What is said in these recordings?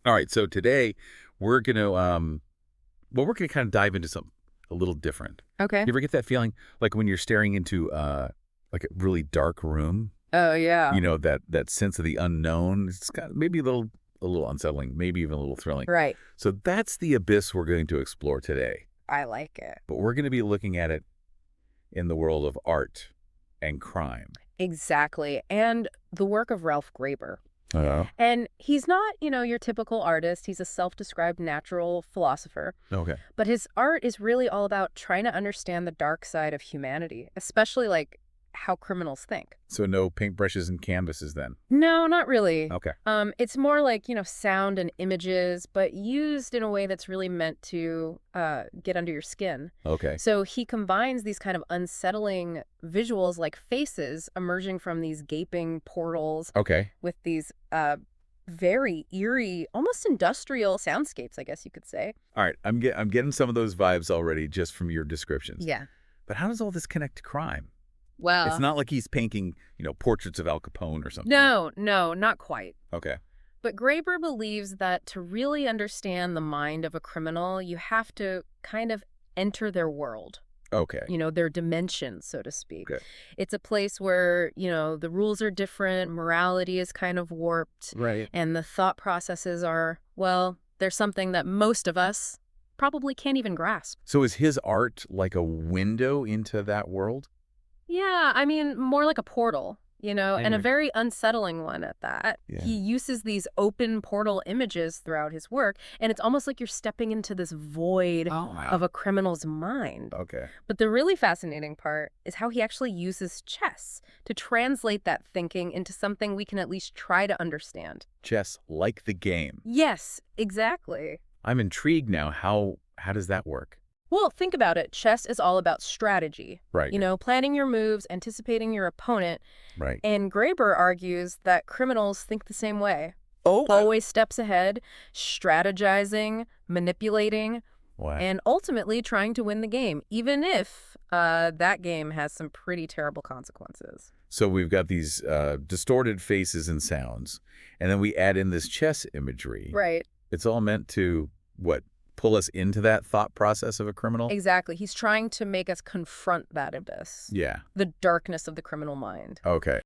All right, so today we're we're gonna kind of dive into something a little different. Okay. You ever get that feeling like when you're staring into like a really dark room? Oh, yeah. That sense of the unknown. It's got maybe a little unsettling, maybe even a little thrilling. Right. So that's the abyss we're going to explore today. I like it. But we're going to be looking at it in the world of art and crime. Exactly. And the work of Ralf Graeber. Oh. And he's not, your typical artist. He's a self-described natural philosopher. Okay. But his art is really all about trying to understand the dark side of humanity, especially like how criminals think. So no paintbrushes and canvases then? No, not really. Okay. It's more like, sound and images, but used in a way that's really meant to get under your skin. Okay. So he combines these kind of unsettling visuals like faces emerging from these gaping portals Okay. with these very eerie, almost industrial soundscapes, I guess you could say. All right. I'm getting some of those vibes already just from your descriptions. Yeah. But how does all this connect to crime? Well, It's not like he's painting, portraits of Al Capone or something. no, not quite. Okay. But Graeber believes that to really understand the mind of a criminal, you have to kind of enter their world, Okay. their dimension, so to speak. Okay. It's a place where, the rules are different, morality is kind of warped, Right. and the thought processes are, well, there's something that most of us probably can't even grasp. So is his art like a window into that world? Yeah, I mean, more like a portal, and a Anyway. very unsettling one at that. Yeah. He uses these open portal images throughout his work, and it's almost like you're stepping into this void Oh, wow. of a criminal's mind. Okay. But the really fascinating part is how he actually uses chess to translate that thinking into something we can at least try to understand. Chess like the game. Yes, exactly. I'm intrigued now. How does that work? Well, think about it. Chess is all about strategy. Right. Planning your moves, anticipating your opponent. Right. And Graeber argues that criminals think the same way. Oh. Always steps ahead, strategizing, manipulating, Wow. and ultimately trying to win the game, even if that game has some pretty terrible consequences. So we've got these distorted faces and sounds, and then we add in this chess imagery. Right. It's all meant to, pull us into that thought process of a criminal? Exactly. He's trying to make us confront that abyss, Yeah. the darkness of the criminal mind. Okay.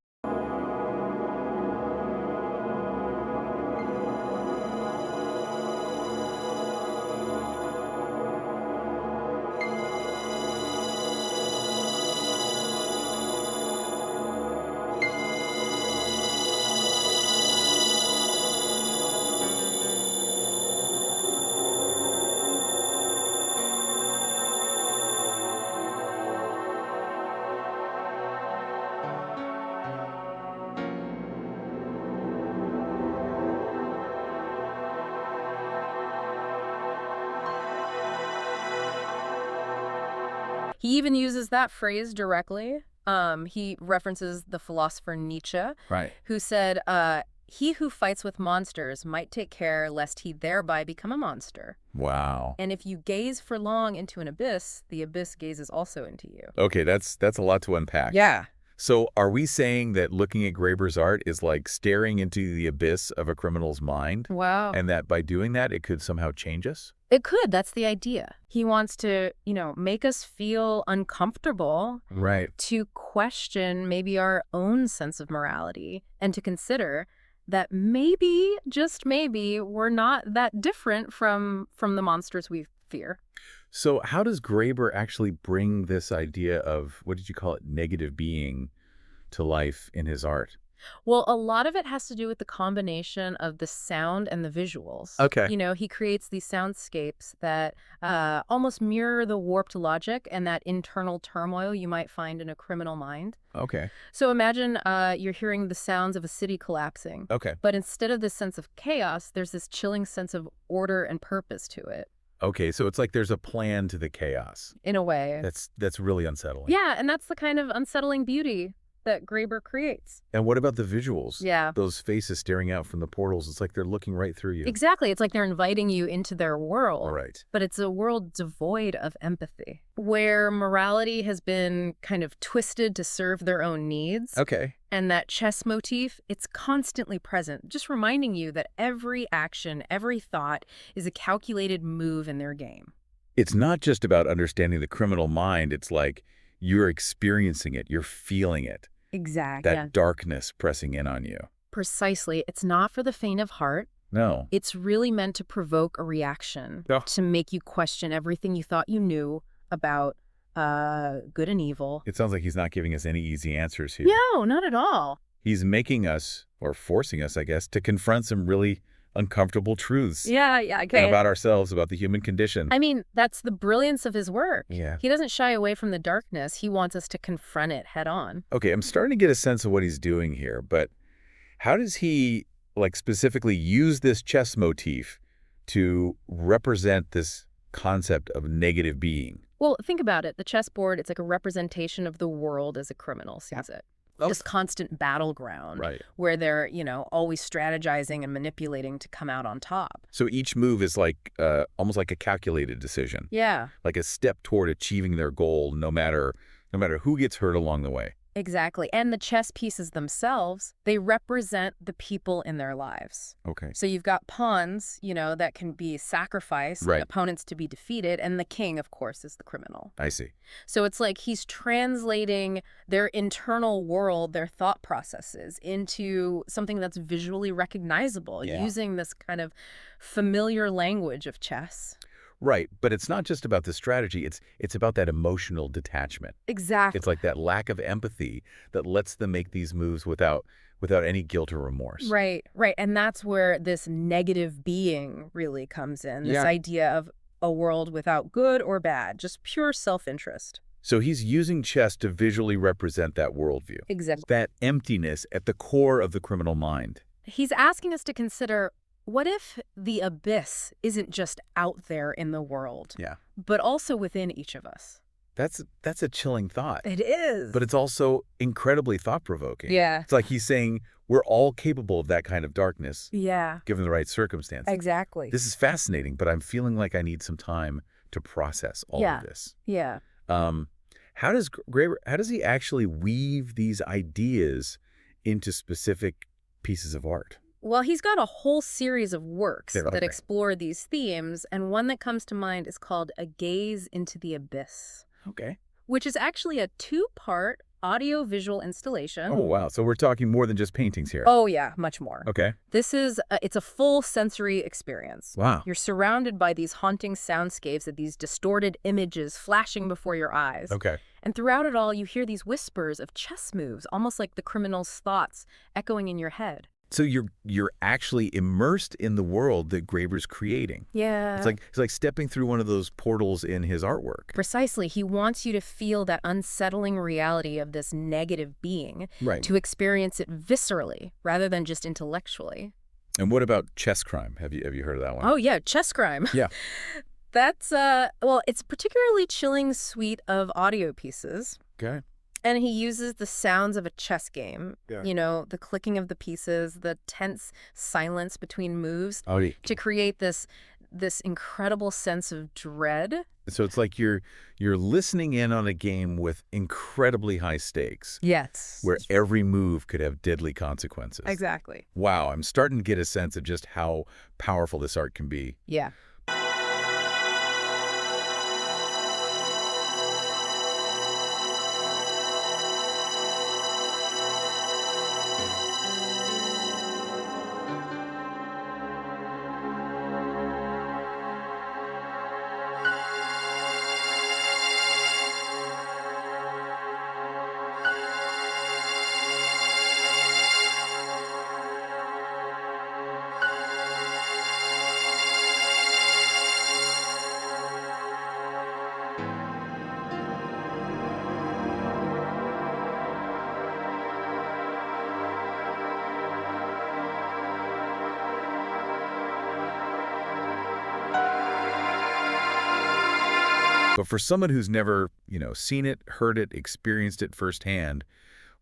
He even uses that phrase directly. He references the philosopher Nietzsche, Right. who said, he who fights with monsters might take care lest he thereby become a monster. Wow. And if you gaze for long into an abyss, the abyss gazes also into you. Okay, that's a lot to unpack. Yeah. So are we saying that looking at Graeber's art is like staring into the abyss of a criminal's mind? Wow. And that by doing that, it could somehow change us? It could. That's the idea. He wants to, make us feel uncomfortable, Right. to question maybe our own sense of morality, and to consider that maybe, just maybe, we're not that different from the monsters we fear. So how does Graeber actually bring this idea of, what did you call it, negative being to life in his art? Well, a lot of it has to do with the combination of the sound and the visuals. Okay. He creates these soundscapes that almost mirror the warped logic and that internal turmoil you might find in a criminal mind. Okay. So imagine you're hearing the sounds of a city collapsing. Okay. But instead of this sense of chaos, there's this chilling sense of order and purpose to it. Okay, so it's like there's a plan to the chaos. In a way. That's really unsettling. Yeah, and that's the kind of unsettling beauty that Graeber creates. And what about the visuals? Yeah. Those faces staring out from the portals, it's like they're looking right through you. Exactly. It's like they're inviting you into their world. Right. But it's a world devoid of empathy, where morality has been kind of twisted to serve their own needs. Okay. And that chess motif, it's constantly present, just reminding you that every action, every thought is a calculated move in their game. It's not just about understanding the criminal mind. It's like you're experiencing it. You're feeling it. Exactly. Yeah. That darkness pressing in on you. Precisely. It's not for the faint of heart. No. It's really meant to provoke a reaction, to make you question everything you thought you knew about good and evil. It sounds like he's not giving us any easy answers here. No, not at all. He's making us, or forcing us, I guess, to confront some really uncomfortable truths. Yeah, okay. About ourselves, about the human condition. I mean, that's the brilliance of his work. Yeah. He doesn't shy away from the darkness. He wants us to confront it head on. Okay, I'm starting to get a sense of what he's doing here, but how does he, like, specifically use this chess motif to represent this concept of negative being? Well, think about it. The chessboard, it's like a representation of the world as a criminal sees it. This constant battleground where they're, always strategizing and manipulating to come out on top. So each move is like almost like a calculated decision. Yeah. Like a step toward achieving their goal, no matter who gets hurt along the way. Exactly. And the chess pieces themselves, they represent the people in their lives. Okay. So you've got pawns, that can be sacrificed, opponents to be defeated, and the king, of course, is the criminal. I see. So it's like he's translating their internal world, their thought processes, into something that's visually recognizable, using this kind of familiar language of chess. Right, but it's not just about the strategy, it's about that emotional detachment. Exactly. It's like that lack of empathy that lets them make these moves without any guilt or remorse. Right. And that's where this negative being really comes in, this idea of a world without good or bad, just pure self-interest. So he's using chess to visually represent that worldview. Exactly. That emptiness at the core of the criminal mind. He's asking us to consider, what if the abyss isn't just out there in the world, but also within each of us? That's a chilling thought. It is. But it's also incredibly thought-provoking. Yeah. It's like he's saying we're all capable of that kind of darkness. Yeah. Given the right circumstances. Exactly. This is fascinating, but I'm feeling like I need some time to process all of this. Yeah. How does Graeber, how does he actually weave these ideas into specific pieces of art? Well, he's got a whole series of works that explore these themes, and one that comes to mind is called A Gaze into the Abyss. Okay. Which is actually a two-part audio-visual installation. Oh, wow. So we're talking more than just paintings here. Oh, yeah, much more. Okay. This is, it's a full sensory experience. Wow. You're surrounded by these haunting soundscapes of these distorted images flashing before your eyes. Okay. And throughout it all, you hear these whispers of chess moves, almost like the criminal's thoughts echoing in your head. So you're actually immersed in the world that Graeber's creating. Yeah. It's like stepping through one of those portals in his artwork. Precisely. He wants you to feel that unsettling reality of this negative being, to experience it viscerally rather than just intellectually. And what about Chess Crime? Have you heard of that one? Oh yeah, Chess Crime. Yeah. That's well, it's a particularly chilling suite of audio pieces. Okay. And he uses the sounds of a chess game, the clicking of the pieces, the tense silence between moves to create this incredible sense of dread. So it's like you're listening in on a game with incredibly high stakes. Yes. Where every move could have deadly consequences. Exactly. Wow, I'm starting to get a sense of just how powerful this art can be. Yeah. But for someone who's never, seen it, heard it, experienced it firsthand,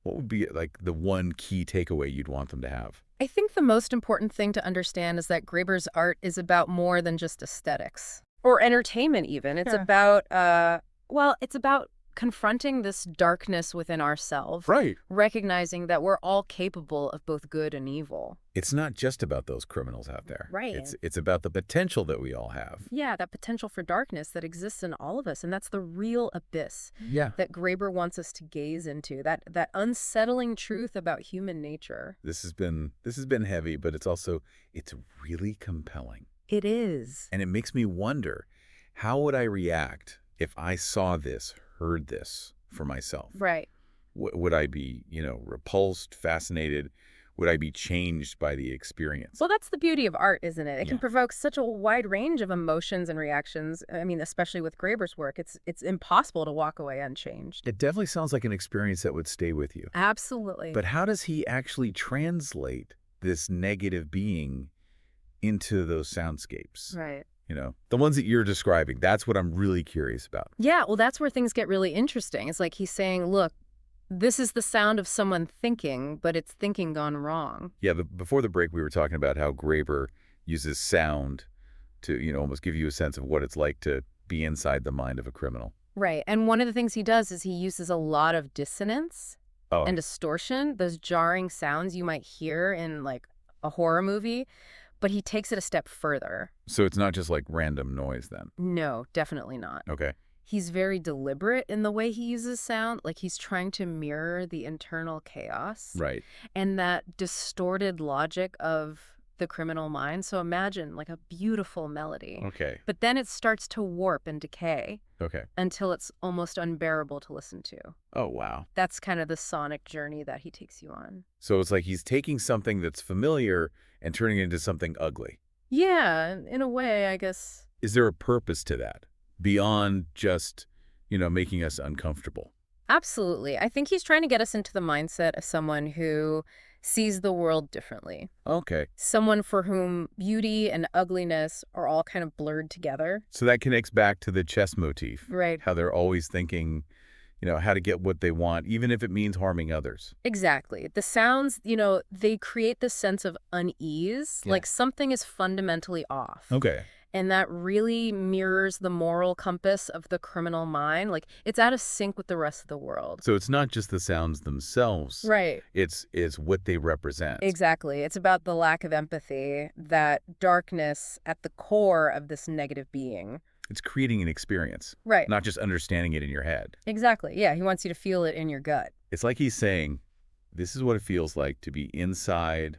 what would be like the one key takeaway you'd want them to have? I think the most important thing to understand is that Graeber's art is about more than just aesthetics or entertainment even. It's about, it's about confronting this darkness within ourselves. Right. Recognizing that we're all capable of both good and evil. It's not just about those criminals out there. Right. It's about the potential that we all have. Yeah, that potential for darkness that exists in all of us. And that's the real abyss that Graeber wants us to gaze into, that unsettling truth about human nature. This has been heavy, but it's really compelling. It is. And it makes me wonder, how would I react if I saw this, heard this for myself? Right. Would I be, repulsed, fascinated? Would I be changed by the experience? Well, that's the beauty of art, isn't it? It can provoke such a wide range of emotions and reactions. I mean, especially with Graeber's work, it's impossible to walk away unchanged. It definitely sounds like an experience that would stay with you. Absolutely. But how does he actually translate this negative being into those soundscapes? Right. The ones that you're describing, that's what I'm really curious about. Yeah, well, that's where things get really interesting. It's like he's saying, look, this is the sound of someone thinking, but it's thinking gone wrong. Yeah, before the break, we were talking about how Graeber uses sound to, almost give you a sense of what it's like to be inside the mind of a criminal. Right. And one of the things he does is he uses a lot of dissonance and distortion, those jarring sounds you might hear in, like, a horror movie, but he takes it a step further. So it's not just like random noise then? No, definitely not. Okay. He's very deliberate in the way he uses sound. Like, he's trying to mirror the internal chaos. Right. And that distorted logic of the criminal mind. So imagine, like, a beautiful melody. Okay. But then it starts to warp and decay. Okay. Until it's almost unbearable to listen to. Oh, wow. That's kind of the sonic journey that he takes you on. So it's like he's taking something that's familiar and turning it into something ugly. Yeah, in a way, I guess. Is there a purpose to that beyond just, making us uncomfortable? Absolutely. I think he's trying to get us into the mindset of someone who sees the world differently. Okay. Someone for whom beauty and ugliness are all kind of blurred together. So that connects back to the chess motif. Right. How they're always thinking, how to get what they want, even if it means harming others. Exactly. The sounds, they create this sense of unease, like something is fundamentally off. Okay. And that really mirrors the moral compass of the criminal mind. Like, it's out of sync with the rest of the world. So it's not just the sounds themselves. Right. It's what they represent. Exactly. It's about the lack of empathy, that darkness at the core of this negative being. It's creating an experience. Right. Not just understanding it in your head. Exactly. Yeah, he wants you to feel it in your gut. It's like he's saying, this is what it feels like to be inside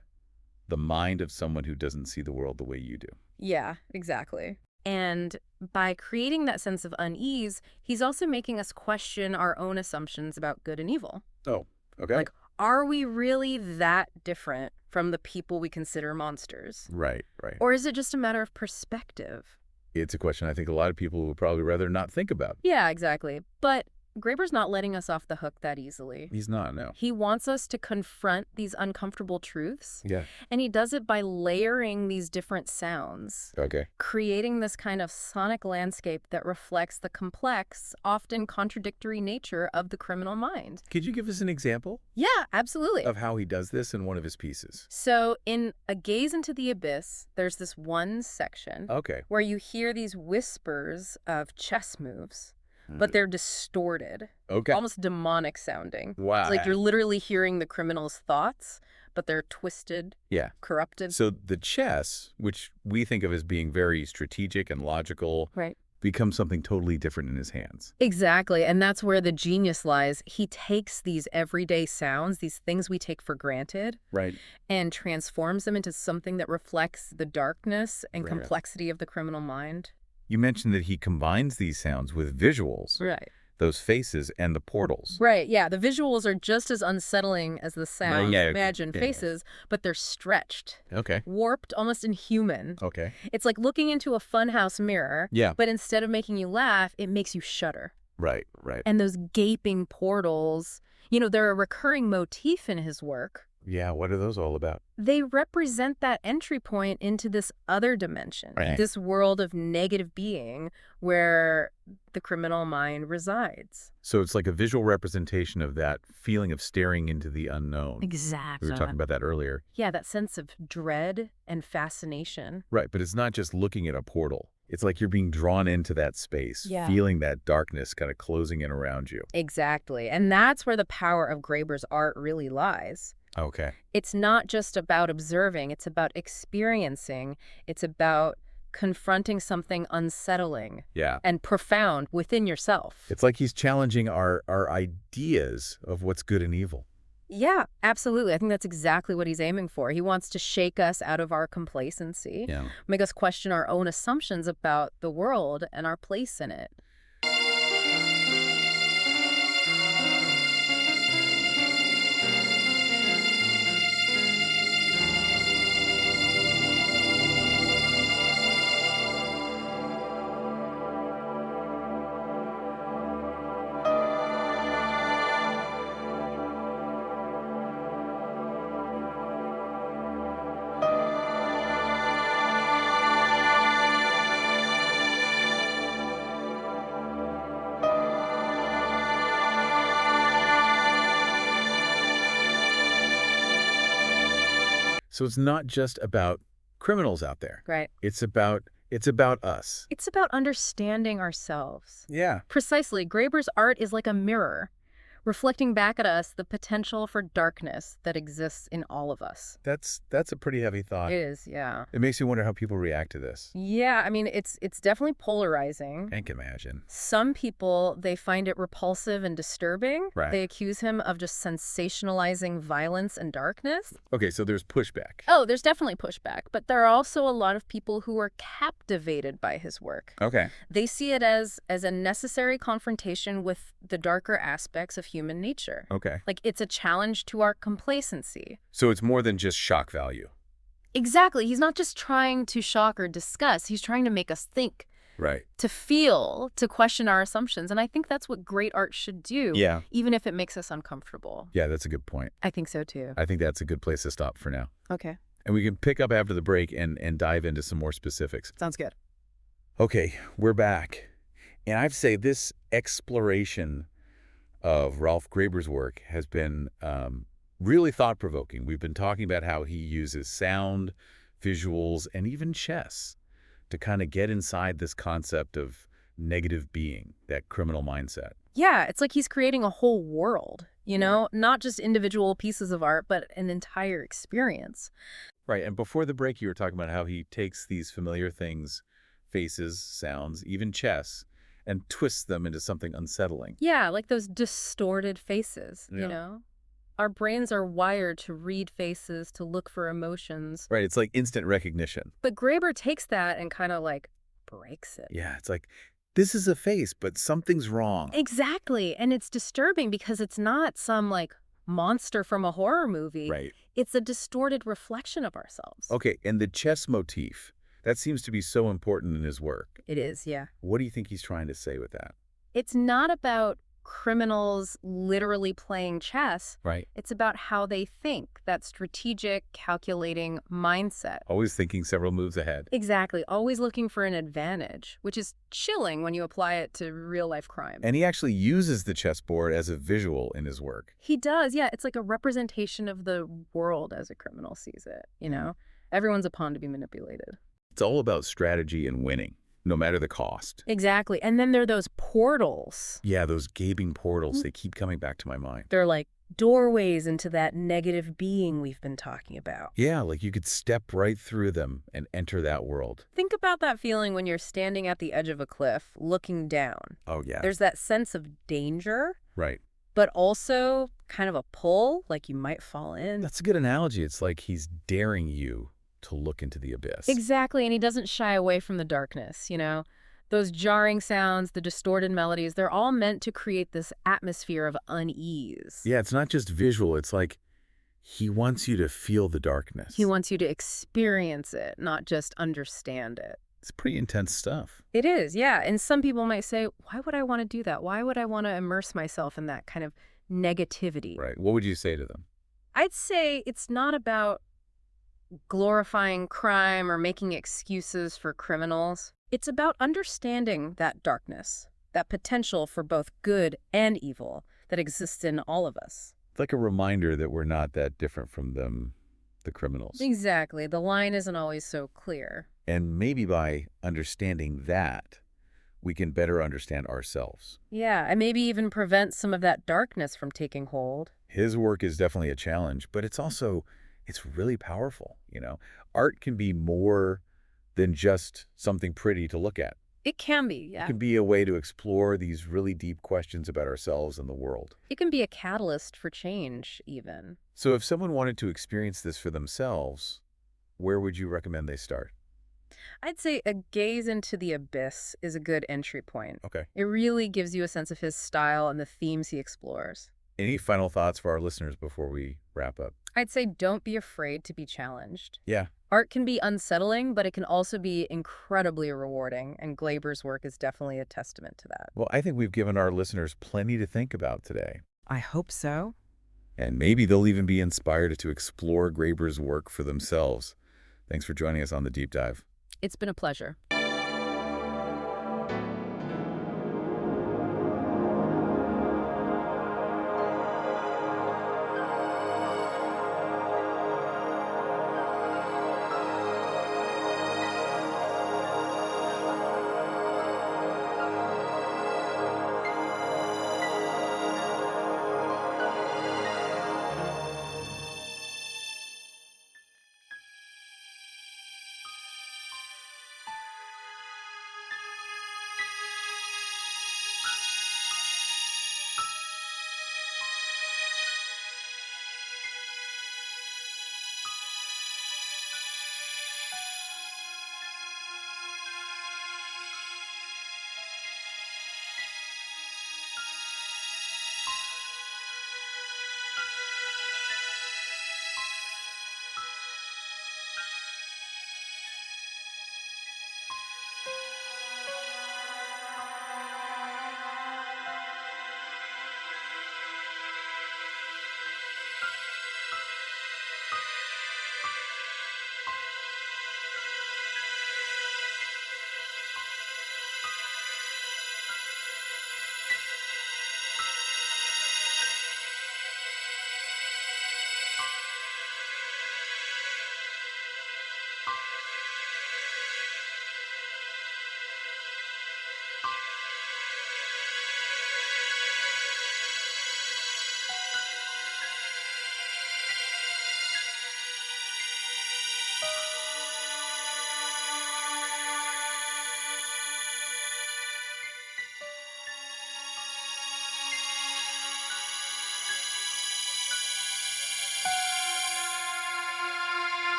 the mind of someone who doesn't see the world the way you do. Yeah, exactly. And by creating that sense of unease, he's also making us question our own assumptions about good and evil. Oh, okay. Like, are we really that different from the people we consider monsters? Right, right. Or is it just a matter of perspective? It's a question I think a lot of people would probably rather not think about. Yeah, exactly. But Graeber's not letting us off the hook that easily. He's not, no. He wants us to confront these uncomfortable truths. Yeah. And he does it by layering these different sounds. Okay. Creating this kind of sonic landscape that reflects the complex, often contradictory nature of the criminal mind. Could you give us an example? Yeah, absolutely. Of how he does this in one of his pieces? So in A Gaze into the Abyss, there's this one section where you hear these whispers of chess moves. But they're distorted, almost demonic sounding. Wow. It's like you're literally hearing the criminal's thoughts, but they're twisted, corrupted. So the chess, which we think of as being very strategic and logical, becomes something totally different in his hands. Exactly, and that's where the genius lies. He takes these everyday sounds, these things we take for granted, and transforms them into something that reflects the darkness and complexity of the criminal mind. You mentioned that he combines these sounds with visuals. Right. Those faces and the portals. Right, yeah. The visuals are just as unsettling as the sounds. Imagine faces, but they're stretched. Warped, almost inhuman. It's like looking into a funhouse mirror, but instead of making you laugh, it makes you shudder. Right. And those gaping portals, they're a recurring motif in his work. Yeah, what are those all about? They represent that entry point into this other dimension, this world of negative being where the criminal mind resides. So it's like a visual representation of that feeling of staring into the unknown. Exactly. We were talking about that earlier. Yeah, that sense of dread and fascination. Right, but it's not just looking at a portal. It's like you're being drawn into that space, Yeah. feeling that darkness kind of closing in around you. Exactly. And that's where the power of Graeber's art really lies. Okay. It's not just about observing, it's about experiencing, it's about confronting something unsettling Yeah. and profound within yourself. It's like he's challenging our ideas of what's good and evil. Yeah, absolutely. I think that's exactly what he's aiming for. He wants to shake us out of our complacency, Yeah. make us question our own assumptions about the world and our place in it. So it's not just about criminals out there. Right. It's about us. It's about understanding ourselves. Yeah. Precisely. Graeber's art is like a mirror, reflecting back at us the potential for darkness that exists in all of us. That's a pretty heavy thought. It is, yeah. It makes you wonder how people react to this. Yeah, I mean, it's definitely polarizing. I can imagine. Some people, they find it repulsive and disturbing. Right. They accuse him of just sensationalizing violence and darkness. Okay, so there's pushback. Oh, there's definitely pushback, but there are also a lot of people who are captivated by his work. Okay. They see it as a necessary confrontation with the darker aspects of human nature. Okay. Like, it's a challenge to our complacency. So it's more than just shock value. Exactly. He's not just trying to shock or disgust. He's trying to make us think, Right. to feel, to question our assumptions. And I think that's what great art should do, Yeah. even if it makes us uncomfortable. Yeah, that's a good point. I think so, too. I think that's a good place to stop for now. Okay. And we can pick up after the break and dive into some more specifics. Sounds good. Okay, we're back. And I'd say this exploration of Ralf Graeber's work has been really thought-provoking. We've been talking about how he uses sound, visuals, and even chess to kind of get inside this concept of negative being, that criminal mindset. Yeah, it's like he's creating a whole world, you know, not just individual pieces of art, but an entire experience. Right, and before the break, you were talking about how he takes these familiar things, faces, sounds, even chess, and twists them into something unsettling. Yeah, like those distorted faces, Yeah. you know? Our brains are wired to read faces, to look for emotions. Right, it's like instant recognition. But Graeber takes that and kind of like breaks it. Yeah, it's like, this is a face, but something's wrong. Exactly. And it's disturbing because it's not some like monster from a horror movie. Right. It's a distorted reflection of ourselves. Okay, and the chess motif, that seems to be so important in his work. It is, yeah. What do you think he's trying to say with that? It's not about criminals literally playing chess. Right. It's about how they think, that strategic, calculating mindset. Always thinking several moves ahead. Exactly. Always looking for an advantage, which is chilling when you apply it to real-life crime. And he actually uses the chessboard as a visual in his work. He does, yeah. It's like a representation of the world as a criminal sees it, you know? Everyone's a pawn to be manipulated. It's all about strategy and winning, no matter the cost. Exactly. And then there are those portals. Yeah, those gaping portals, they keep coming back to my mind. They're like doorways into that negative being we've been talking about. Yeah, like you could step right through them and enter that world. Think about that feeling when you're standing at the edge of a cliff, looking down. Oh, yeah. There's that sense of danger, Right. but also kind of a pull, like you might fall in. That's a good analogy. It's like he's daring you to look into the abyss. Exactly, and he doesn't shy away from the darkness, you know? Those jarring sounds, the distorted melodies, they're all meant to create this atmosphere of unease. Yeah, it's not just visual. It's like he wants you to feel the darkness. He wants you to experience it, not just understand it. It's pretty intense stuff. It is, yeah. And some people might say, why would I want to do that? Why would I want to immerse myself in that kind of negativity? Right. What would you say to them? I'd say it's not about glorifying crime or making excuses for criminals. It's about understanding that darkness, that potential for both good and evil that exists in all of us. It's like a reminder that we're not that different from them, the criminals. Exactly. The line isn't always so clear. And maybe by understanding that, we can better understand ourselves. Yeah, and maybe even prevent some of that darkness from taking hold. His work is definitely a challenge, but it's really powerful. Art can be more than just something pretty to look at. It can be, It yeah. can be a way to explore these really deep questions about ourselves and the world. It can be a catalyst for change, even. So if someone wanted to experience this for themselves, where would you recommend they start? I'd say A Gaze into the Abyss is a good entry point. Okay. It really gives you a sense of his style and the themes he explores. Any final thoughts for our listeners before we wrap up? I'd say don't be afraid to be challenged. Yeah. Art can be unsettling, but it can also be incredibly rewarding, and Glaber's work is definitely a testament to that. Well, I think we've given our listeners plenty to think about today. I hope so. And maybe they'll even be inspired to explore Graeber's work for themselves. Thanks for joining us on the deep dive. It's been a pleasure.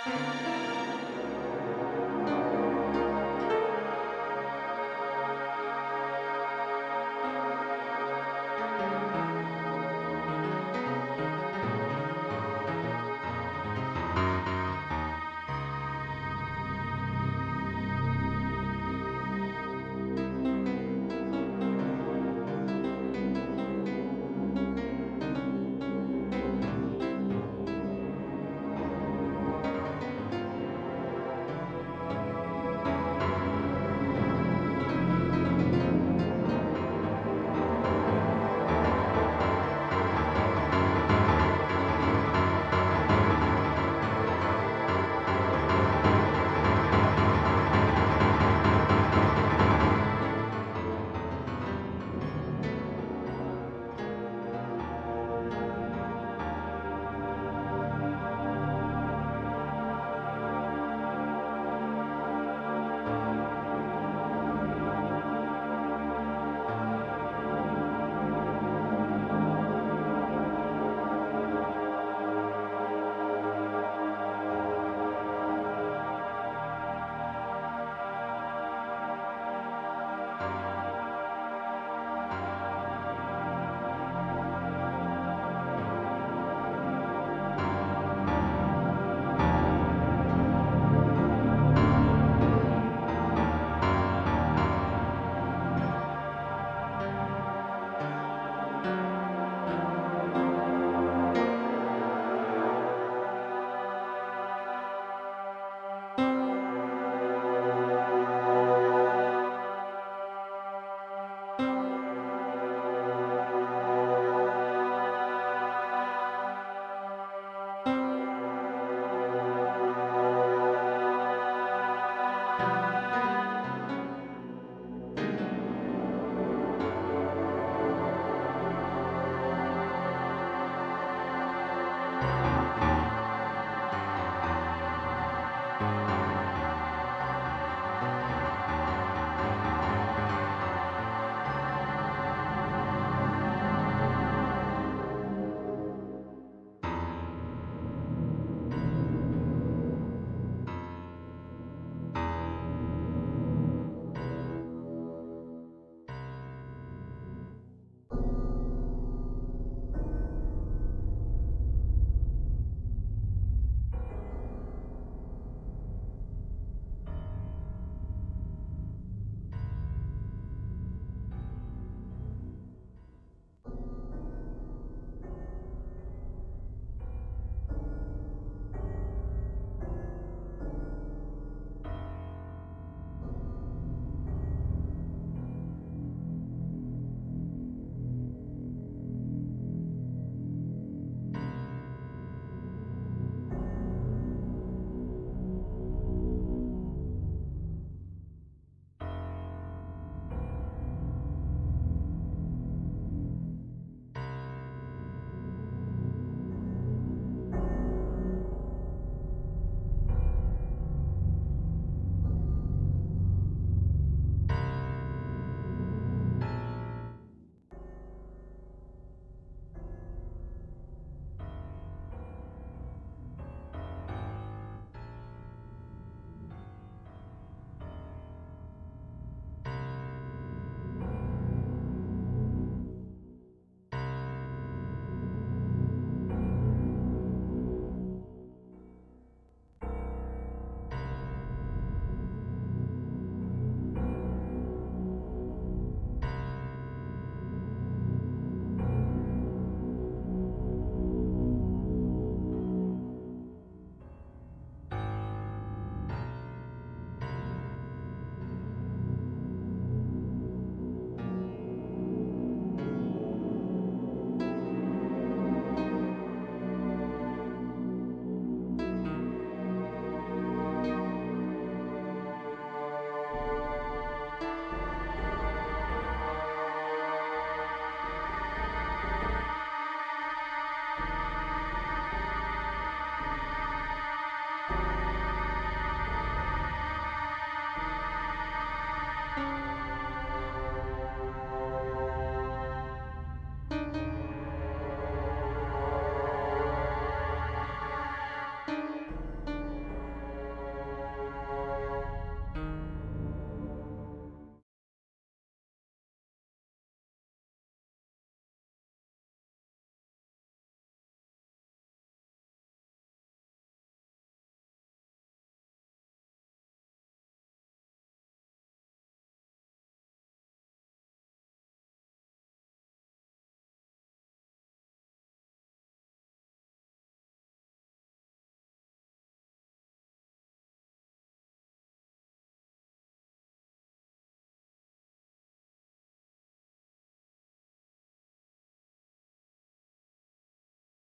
Bye.